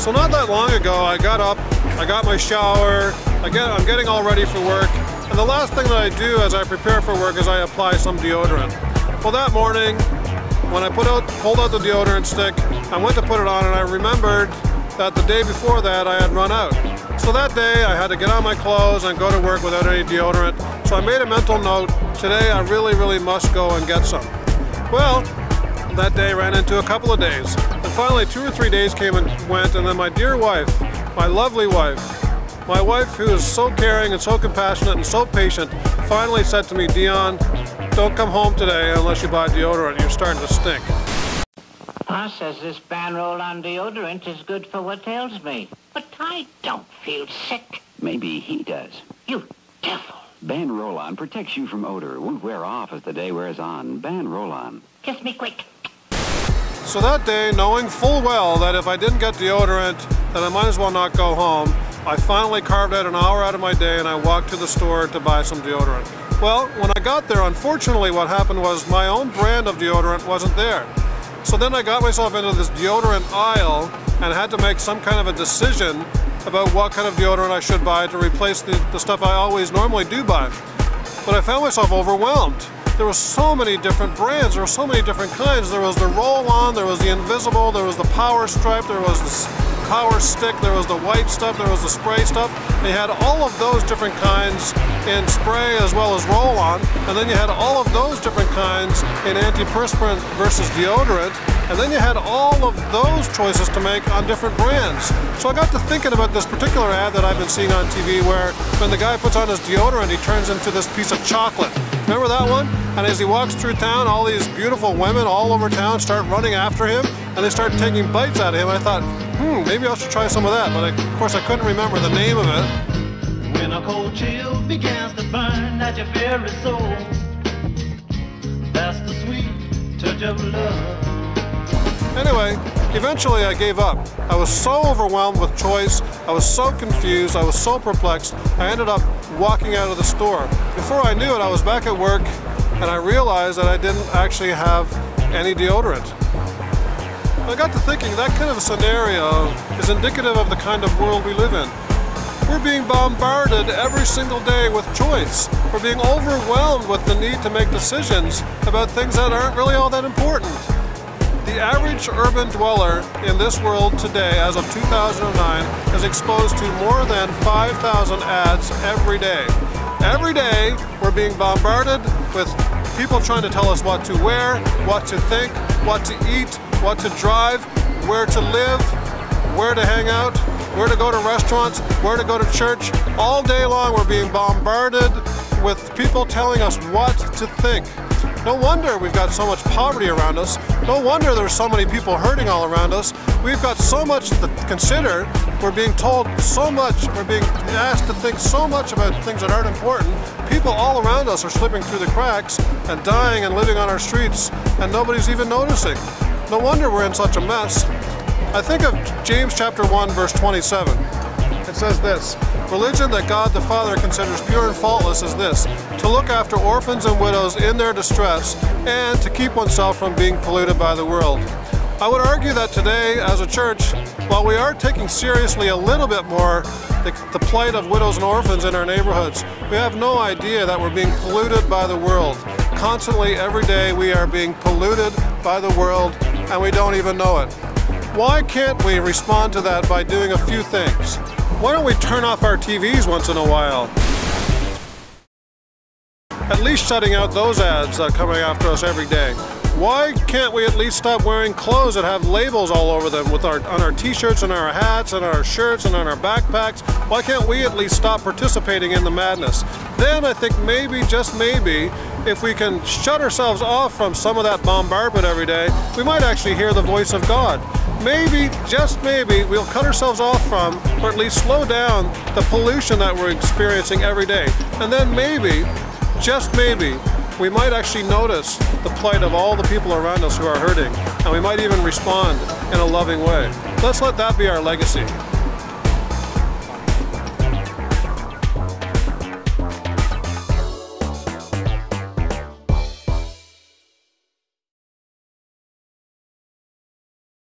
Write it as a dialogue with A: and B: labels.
A: So not that long ago, I got up, I got my shower, I'm getting all ready for work, and the last thing that I do as I prepare for work is I apply some deodorant. Well, that morning, when I pulled out the deodorant stick, I went to put it on and I remembered that the day before that I had run out. So that day I had to get on my clothes and go to work without any deodorant. So I made a mental note, today I really must go and get some. Well, that day ran into a couple of days. And finally 2 or 3 days came and went, and then my dear wife, my lovely wife, my wife who is so caring and so compassionate and so patient, finally said to me, Dion, don't come home today unless you buy deodorant, you're starting to stink.
B: Pa says this ban roll-on deodorant is good for what ails me. But I don't feel sick.
C: Maybe he does.
B: You devil.
C: Ban roll-on protects you from odor. Won't wear off as the day wears on. Ban roll-on.
B: Kiss me quick.
A: So that day, knowing full well that if I didn't get deodorant, then I might as well not go home, I finally carved out an hour out of my day and I walked to the store to buy some deodorant. Well, when I got there, unfortunately what happened was my own brand of deodorant wasn't there. So then I got myself into this deodorant aisle and had to make some kind of a decision about what kind of deodorant I should buy to replace the stuff I always normally do buy. But I found myself overwhelmed. There were so many different brands, there were so many different kinds. There was the roll-on, there was the invisible, there was the power stripe, there was the power stick, there was the white stuff, there was the spray stuff. They had all of those different kinds in spray as well as roll-on, and then you had all of those different kinds in antiperspirant versus deodorant, and then you had all of those choices to make on different brands. So I got to thinking about this particular ad that I've been seeing on TV where when the guy puts on his deodorant, he turns into this piece of chocolate. Remember that one? And as he walks through town, all these beautiful women all over town start running after him, and they start taking bites out of him. I thought, maybe I should try some of that, but of course I couldn't remember the name of it.
D: When a cold chill begins to burn at your very soul, that's the sweet touch of love.
A: Anyway, eventually I gave up. I was so overwhelmed with choice, I was so confused, I was so perplexed, I ended up walking out of the store. Before I knew it, I was back at work and I realized that I didn't actually have any deodorant. I got to thinking that kind of a scenario is indicative of the kind of world we live in. We're being bombarded every single day with choice. We're being overwhelmed with the need to make decisions about things that aren't really all that important. The average urban dweller in this world today, as of 2009, is exposed to more than 5,000 ads every day. Every day, we're being bombarded with people trying to tell us what to wear, what to think, what to eat, what to drive, where to live, where to hang out, where to go to restaurants, where to go to church. All day long, we're being bombarded with people telling us what to think. No wonder we've got so much poverty around us. No wonder there's so many people hurting all around us. We've got so much to consider. We're being told so much. We're being asked to think so much about things that aren't important. People all around us are slipping through the cracks and dying and living on our streets, and nobody's even noticing. No wonder we're in such a mess. I think of James chapter 1, verse 27. It says this, religion that God the Father considers pure and faultless is this, to look after orphans and widows in their distress and to keep oneself from being polluted by the world. I would argue that today, as a church, while we are taking seriously a little bit more the plight of widows and orphans in our neighborhoods, we have no idea that we're being polluted by the world. Constantly, every day, we are being polluted by the world and we don't even know it. Why can't we respond to that by doing a few things? Why don't we turn off our TVs once in a while? At least shutting out those ads coming after us every day. Why can't we at least stop wearing clothes that have labels all over them on our t-shirts and our hats and our shirts and on our backpacks? Why can't we at least stop participating in the madness? Then I think maybe, just maybe, if we can shut ourselves off from some of that bombardment every day, we might actually hear the voice of God. Maybe, just maybe, we'll cut ourselves off from, or at least slow down, the pollution that we're experiencing every day. And then maybe, just maybe, we might actually notice the plight of all the people around us who are hurting, and we might even respond in a loving way. Let's let that be our legacy.